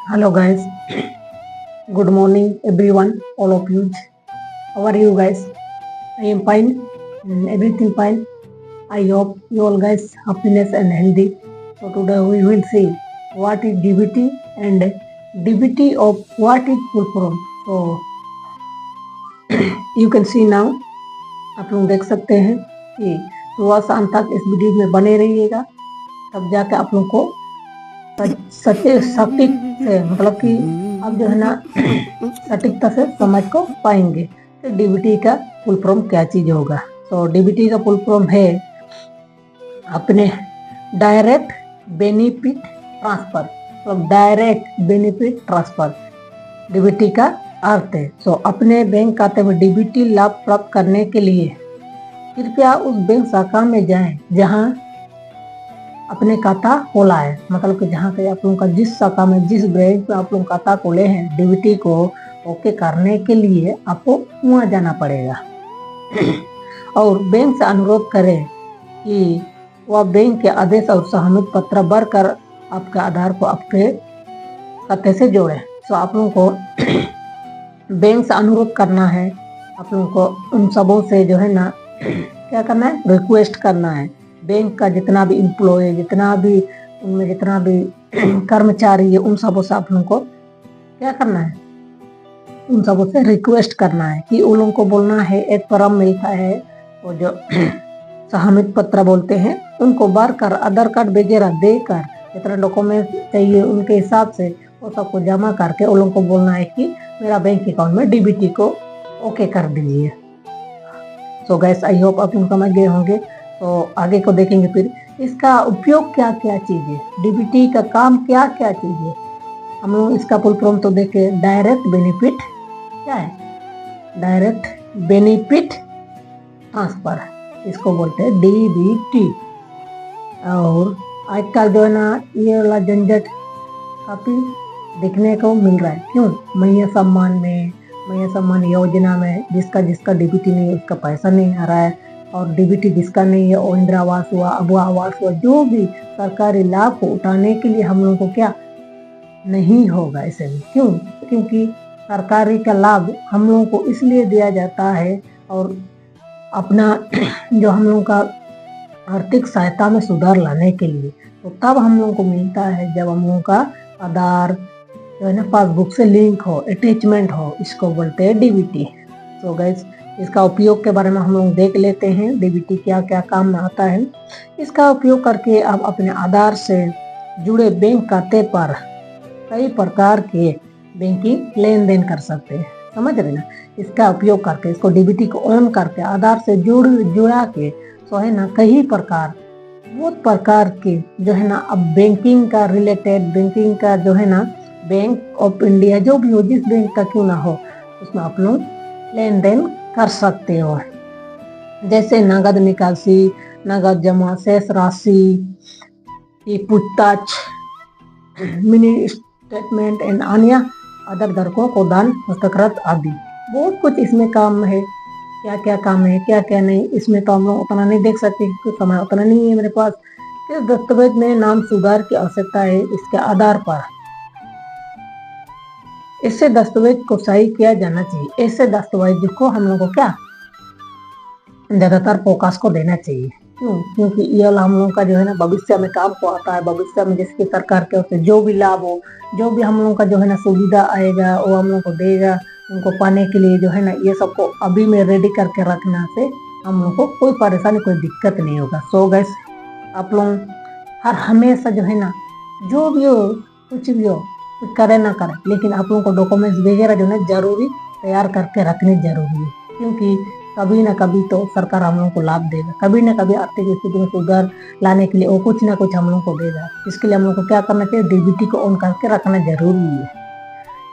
Hello guys, good morning everyone, all of you. How are you guys? I am fine and everything fine. I hope you all guys happiness and healthy. So today we will see what is DBT and DBT of what is full form. So you can see now, आप लोग देख सकते हैं कि सुबह शाम तक इस वीडियो में बने रहिएगा, तब जाके आप लोग को सटीक से मतलब कि आप जो है ना सटीकता से समझ को पाएंगे कि डीबीटी का फुल फॉर्म क्या चीज होगा। तो डीबीटी का फुल फॉर्म है अपने डायरेक्ट बेनिफिट ट्रांसफर, मतलब डायरेक्ट बेनिफिट ट्रांसफर डीबीटी का अर्थ है। सो अपने बैंक खाते में डीबीटी लाभ प्राप्त करने के लिए कृपया उस बैंक शाखा में जाएं जहां अपने खाता खोला है, मतलब कि जहाँ पे आप लोगों का जिस शाखा में जिस ब्रांच में आप लोग खाता खोले हैं, डीबीटी को ओके करने के लिए आपको वहाँ जाना पड़ेगा और बैंक से अनुरोध करें कि वह बैंक के आदेश और सहमति पत्र भरकर आपके आधार को आपके खाते से जोड़े। तो आप लोगों को बैंक से अनुरोध करना है, आप लोगों को उन सबों से जो है ना क्या करना है, रिक्वेस्ट करना है। बैंक का जितना भी एम्प्लॉय, जितना भी उनमें जितना भी कर्मचारी है, उन सबों से आप लोगों को क्या करना है, उन सबों से रिक्वेस्ट करना है कि उन लोगों को बोलना है, एक फॉर्म मिलता है वो जो सहमति पत्र बोलते हैं, उनको भर कर आधार कार्ड वगैरह देकर जितना डॉक्यूमेंट चाहिए उनके हिसाब से वो सबको जमा करके उन लोगों को बोलना है कि मेरा बैंक अकाउंट में डीबीटी को ओके कर दीजिए। सो गैस आई होप आप लोग समझ गए होंगे। तो आगे को देखेंगे फिर इसका उपयोग क्या क्या चीज है, डीबीटी का काम क्या क्या चीज है। हम लोग इसका फुल फॉर्म तो देखे, डायरेक्ट बेनिफिट क्या है, डायरेक्ट बेनिफिट ट्रांसफर, इसको बोलते हैं डीबीटी। और आजकल जो है ना ये वाला झंझट काफी देखने को मिल रहा है। क्यों? मैया सम्मान योजना में जिसका जिसका डीबीटी नहीं है उसका पैसा नहीं आ रहा है, और डीबीटी जिसका नहीं है वो इंदिरा आवास हुआ, अबुआ आवास हुआ, जो भी सरकारी लाभ को उठाने के लिए हम लोगों को क्या नहीं होगा ऐसे में। क्यों? क्योंकि सरकारी का लाभ हम लोगों को इसलिए दिया जाता है और अपना जो हम लोगों का आर्थिक सहायता में सुधार लाने के लिए, तो तब हम लोगों को मिलता है जब हम लोगों का आधार जो है ना पासबुक से लिंक हो, अटैचमेंट हो, इसको बोलते हैं डीबीटी। तो गाइस इसका उपयोग के बारे में हम लोग देख लेते हैं, डीबीटी क्या क्या काम में आता है। इसका उपयोग करके आप अपने आधार से जुड़े बैंक खाते पर कई प्रकार के बैंकिंग लेन देन कर सकते हैं, समझ रहे ना। इसका उपयोग करके इसको डीबीटी को ऑन करके आधार से जुड़ा के तो है ना कई प्रकार बहुत प्रकार के जो है ना अब बैंकिंग का रिलेटेड, बैंकिंग का जो है ना बैंक ऑफ इंडिया जो भी हो, जिस बैंक का क्यों ना हो, उसमें आप लोग लेन देन कर सकते हो। जैसे नगद निकासी, नगद जमा, शेष राशि की पूछताछ, मिनी स्टेटमेंट एंड अन्य अदर धारकों को दान हस्ताक्षर आदि बहुत कुछ इसमें काम है। क्या क्या काम है क्या क्या नहीं, इसमें तो हम लोग उतना नहीं देख सकते क्योंकि समय उतना नहीं है मेरे पास। इस दस्तावेज में नाम सुधार की आवश्यकता है, इसके आधार पर इससे दस्तावेज को सही किया जाना चाहिए। ऐसे दस्तावेज को हम लोग को क्या ज्यादातर फोकस को देना चाहिए। क्यों? क्योंकि ये वाला हम लोग का जो है ना भविष्य में काम को आता है। भविष्य में जिसकी सरकार के उससे जो भी लाभ हो, जो भी हम लोग का जो है ना सुविधा आएगा वो हम लोग को देगा, उनको पाने के लिए जो है ना ये सबको अभी में रेडी करके रखना से हम लोग को कोई परेशानी कोई दिक्कत नहीं होगा। सो गैस आप लोग हर हमेशा जो है ना जो भी हो कुछ भी हो कुछ करे ना करे, लेकिन आप लोगों को डॉक्यूमेंट्स वगैरह जो है जरूरी तैयार करके रखने जरूरी है। क्योंकि कभी ना कभी तो सरकार हम लोगों को लाभ देगा, कभी ना कभी आर्थिक स्थिति में सुधार लाने के लिए वो कुछ ना कुछ हम लोगों को देगा। इसके लिए हम लोग को क्या करना चाहिए, डीबीटी को ऑन करके रखना जरूरी है।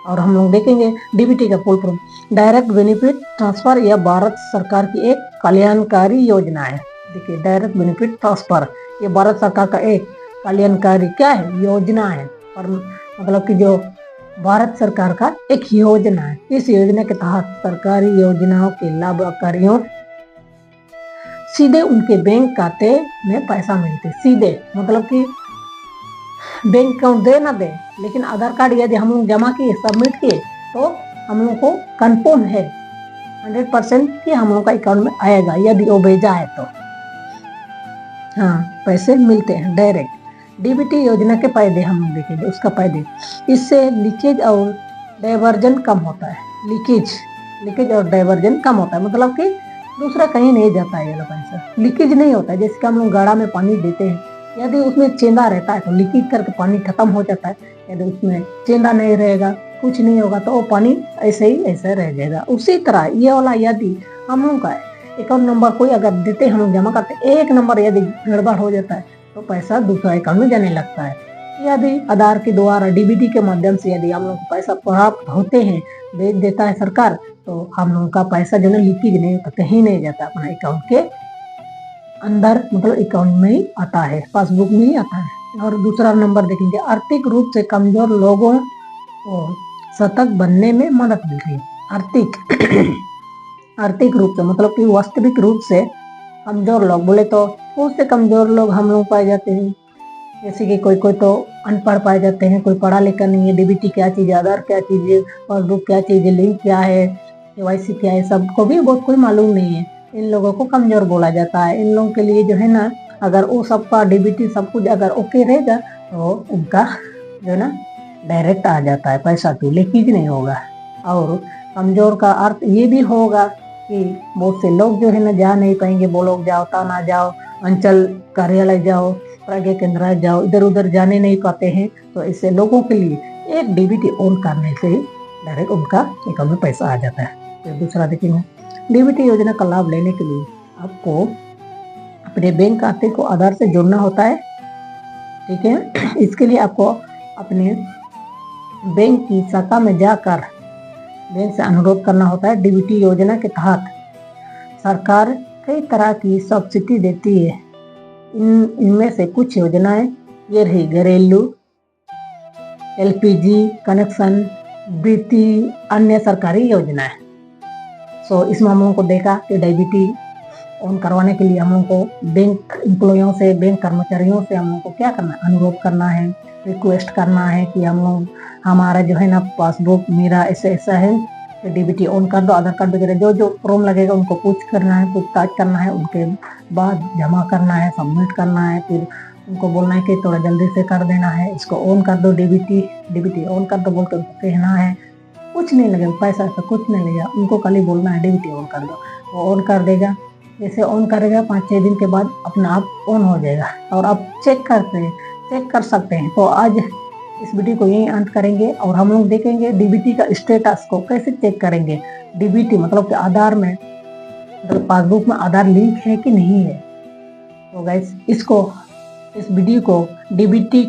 और हम लोग देखेंगे डीबीटी का full form direct benefit transfer, यह भारत सरकार की एक कल्याणकारी योजना है। देखिए डायरेक्ट बेनिफिट ट्रांसफर ये भारत सरकार का एक कल्याणकारी क्या है, योजना है। और मतलब कि जो भारत सरकार का एक योजना है। इस योजना के तहत सरकारी योजनाओं के लाभार्थियों सीधे उनके बैंक खाते में पैसा मिलते, सीधे मतलब कि बैंक अकाउंट दे ना दे, लेकिन आधार कार्ड यदि हम लोग जमा किए, सबमिट किए, तो हम लोग को कंफर्म है 100% कि हम लोग का अकाउंट में आएगा, यदि वो भेजा है तो हाँ पैसे मिलते हैं डायरेक्ट। डीबीटी योजना के फायदे हम लोग देखेंगे, उसका फायदे, इससे लीकेज और डाइवर्जन कम होता है। लीकेज और डाइवर्जन कम होता है, मतलब कि दूसरा कहीं नहीं जाता है ये लोग पैसा, लीकेज नहीं होता है। जैसे कि हम लोग गाढ़ा में पानी देते हैं, यदि उसमें चेंदा रहता है तो लीकेज करके पानी खत्म हो जाता है। यदि उसमें चेंदा नहीं रहेगा, कुछ नहीं होगा, तो वो पानी ऐसे ही ऐसे रह जाएगा। उसी तरह ये वाला यदि हम लोग का अकाउंट नंबर कोई अगर देते, हम लोग जमा करते, एक नंबर यदि गड़बड़ हो जाता है तो पैसा दूसरा अकाउंट में जाने लगता है। यदि आधार के द्वारा डीबीटी के माध्यम से यदि हम लोग को पैसा प्राप्त होते हैं, भेज देता है सरकार, तो हम लोगों का पैसा जो है लीकेज नहीं होता, कहीं नहीं जाता, अपना अकाउंट के अंदर, मतलब अकाउंट में ही आता है, पासबुक में ही आता है। और दूसरा नंबर देखेंगे, आर्थिक रूप से कमजोर लोगों को सतर्क बनने में मदद मिलती है। आर्थिक रूप से मतलब कि वास्तविक रूप से कमजोर लोग, बोले तो बहुत से कमजोर लोग हम लोग पाए जाते हैं। जैसे कि कोई तो अनपढ़ पाए जाते हैं, कोई पढ़ा लिखा नहीं है। डीबीटी क्या चीज़ है, आधार क्या चीज़ है, पासबुक क्या चीज़ है, लिंक क्या है, केवाईसी क्या है, सबको भी बहुत कोई मालूम नहीं है। इन लोगों को कमजोर बोला जाता है। इन लोगों के लिए जो है ना, अगर वो सबका डीबीटी सब कुछ अगर ओके रहेगा तो उनका जो है ना डायरेक्ट आ जाता है पैसा, तो लीकेज नहीं होगा। और कमजोर का अर्थ ये भी होगा कि बहुत से लोग जो है ना जा नहीं पाएंगे, वो लोग जाओ थाना जाओ, अंचल कार्यालय जाओ, प्रज्ञा केंद्र जाओ, इधर उधर जाने नहीं पाते हैं। तो ऐसे लोगों के लिए एक डीबीटी ऑन करने से ही डायरेक्ट उनका अकाउंट में पैसा आ जाता है। फिर दूसरा देखेंगे, डीबीटी योजना का लाभ लेने के लिए आपको अपने बैंक खाते को आधार से जोड़ना होता है, ठीक है। इसके लिए आपको अपने बैंक की शाखा में जाकर बैंक से अनुरोध करना होता है। डीबीटी योजना के तहत सरकार कई तरह की सब्सिडी देती है। इनमें से कुछ योजनाएं ये रही, घरेलू एलपीजी कनेक्शन, वृत्ति, अन्य सरकारी योजनाएं। सो इसमें हम लोगों को देखा कि डीबीटी ऑन करवाने के लिए हम लोगों को बैंक एम्प्लॉयों से, बैंक कर्मचारियों से हम लोगों को क्या करना है, अनुरोध करना है, रिक्वेस्ट करना है कि हम लोग हमारा जो है ना पासबुक मेरा ऐसा ऐसा है, तो डीबीटी ऑन कर दो। आधार कार्ड वगैरह जो जो फॉर्म लगेगा उनको पूछताछ करना है, उनके बाद जमा करना है, सबमिट करना है। फिर उनको बोलना है कि थोड़ा जल्दी से कर देना है, इसको ऑन कर दो, डीबीटी ऑन कर दो बोल के उनको कहना है। कुछ नहीं लगेगा, पैसा ऐसा कुछ नहीं लगेगा, उनको खाली बोलना है डीबीटी ऑन कर दो, वो ऑन कर देगा। जैसे ऑन करेगा 5-6 दिन के बाद अपना आप ऑन हो जाएगा और आप चेक कर सकते हैं। तो आज इस वीडियो को यहीं अंत करेंगे और हम लोग देखेंगे डीबीटी का स्टेटस को कैसे चेक करेंगे। डीबीटी मतलब कि आधार में, मतलब पासबुक में आधार लिंक है कि नहीं है। तो गाइस इस वीडियो को डीबीटी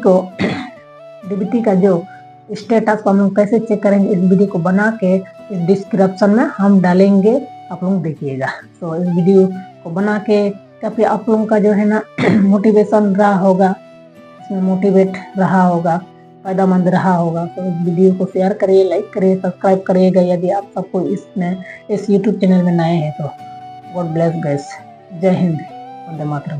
का जो स्टेटस को हम लोग कैसे चेक करेंगे, इस वीडियो को बना के इस डिस्क्रिप्शन में हम डालेंगे, आप लोग देखिएगा। तो इस वीडियो को बना के काफ़ी आप लोगों का जो है ना मोटिवेशन रहा होगा, इसमें मोटिवेट रहा होगा, फायदेमंद रहा होगा। तो इस वीडियो को शेयर करिए, लाइक करिए, सब्सक्राइब करिएगा यदि आप सबको इस यूट्यूब चैनल में नए हैं तो। गॉड ब्लेस गाइस, जय हिंद, वंदे मातरम।